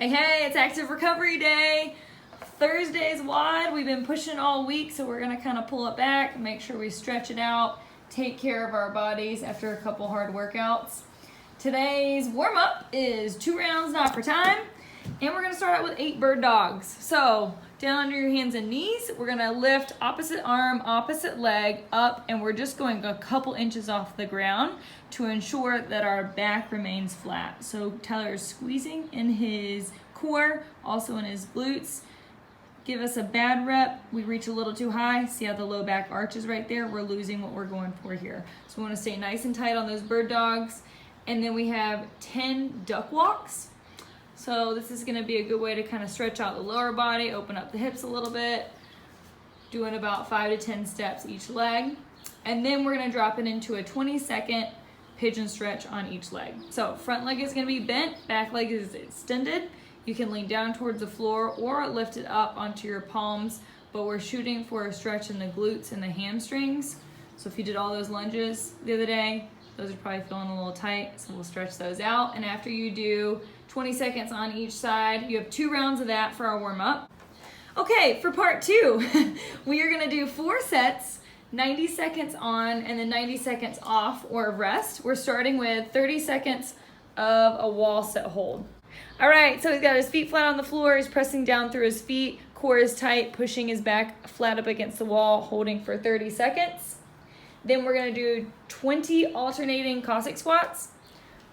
Hey, hey, it's Active Recovery Day. Thursday's WOD. We've been pushing all week, so we're gonna kind of pull it back, make sure we stretch it out, take care of our bodies after a couple hard workouts. Today's warm-up is 2 rounds, not for time, and we're gonna start out with 8 bird dogs. So down under your hands and knees, we're gonna lift opposite arm, opposite leg up, and we're just going a couple inches off the ground to ensure that our back remains flat. So Tyler is squeezing in his core, also in his glutes. Give us a bad rep. We reach a little too high. See how the low back arches right there? We're losing what we're going for here. So we want to stay nice and tight on those bird dogs. And then we have 10 duck walks. So this is going to be a good way to kind of stretch out the lower body, open up the hips a little bit, doing about 5 to 10 steps each leg. And then we're going to drop it into a 20-second pigeon stretch on each leg. So front leg is going to be bent, back leg is extended. You can lean down towards the floor or lift it up onto your palms, but we're shooting for a stretch in the glutes and the hamstrings. So if you did all those lunges the other day, those are probably feeling a little tight, so we'll stretch those out. And after you do 20 seconds on each side, you have 2 rounds of that for our warm-up. Okay, for part 2, we are gonna do 4 sets, 90 seconds on and then 90 seconds off or rest. We're starting with 30 seconds of a wall sit hold. All right, so he's got his feet flat on the floor. He's pressing down through his feet. Core is tight, pushing his back flat up against the wall, holding for 30 seconds. Then we're gonna do 20 alternating Cossack squats.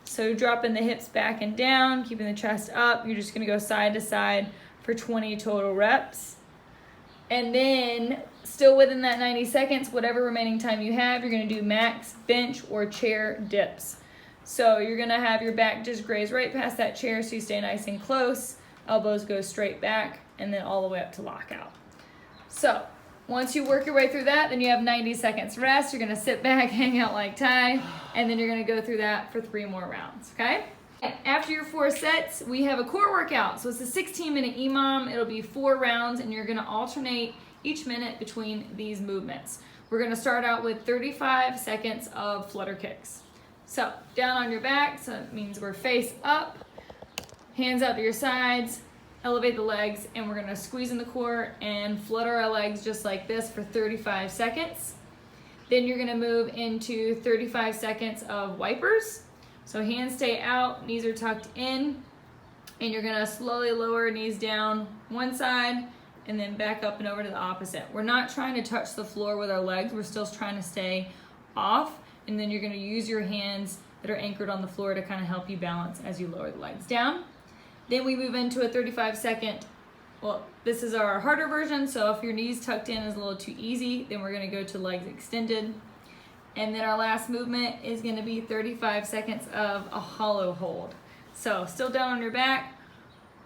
So dropping the hips back and down, keeping the chest up. You're just gonna go side to side for 20 total reps. And then still within that 90 seconds, whatever remaining time you have, you're gonna do max bench or chair dips. So you're gonna have your back just graze right past that chair so you stay nice and close. Elbows go straight back and then all the way up to lockout. So once you work your way through that, then you have 90 seconds rest. You're gonna sit back, hang out like Ty, and then you're gonna go through that for 3 more rounds, okay? After your 4 sets, we have a core workout. So it's a 16-minute EMOM. It'll be 4 rounds, and you're gonna alternate each minute between these movements. We're gonna start out with 35 seconds of flutter kicks. So down on your back, so it means we're face up, hands out to your sides, elevate the legs, and we're gonna squeeze in the core and flutter our legs just like this for 35 seconds. Then you're gonna move into 35 seconds of wipers. So hands stay out, knees are tucked in, and you're gonna slowly lower knees down one side and then back up and over to the opposite. We're not trying to touch the floor with our legs, we're still trying to stay off, and then you're gonna use your hands that are anchored on the floor to kind of help you balance as you lower the legs down. Then we move into a 35-second, well, this is our harder version, so if your knees tucked in is a little too easy, then we're gonna go to legs extended. And then our last movement is gonna be 35 seconds of a hollow hold. So still down on your back,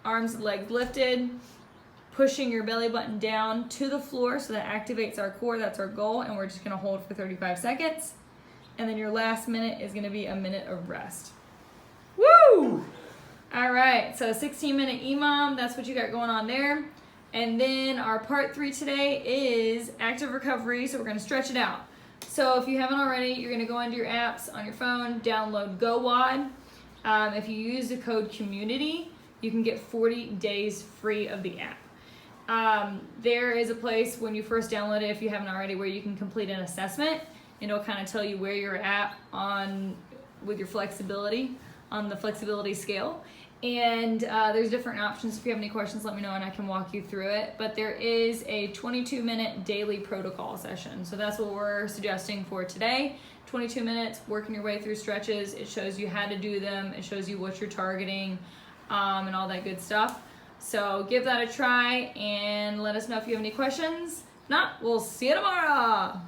arms and legs lifted, pushing your belly button down to the floor so that activates our core, that's our goal, and we're just gonna hold for 35 seconds. And then your last minute is gonna be a minute of rest. Woo! All right, so 16-minute EMOM, that's what you got going on there. And then our part 3 today is active recovery, so we're gonna stretch it out. So if you haven't already, you're gonna go into your apps on your phone, download Go WOD. If you use the code COMMUNITY, you can get 40 days free of the app. There is a place when you first download it, if you haven't already, where you can complete an assessment, and it'll kind of tell you where you're at with your flexibility, on the flexibility scale. And there's different options. If you have any questions, let me know and I can walk you through it. But there is a 22-minute daily protocol session. So that's what we're suggesting for today. 22 minutes, working your way through stretches. It shows you how to do them. It shows you what you're targeting and all that good stuff. So give that a try and let us know if you have any questions. If not, we'll see you tomorrow.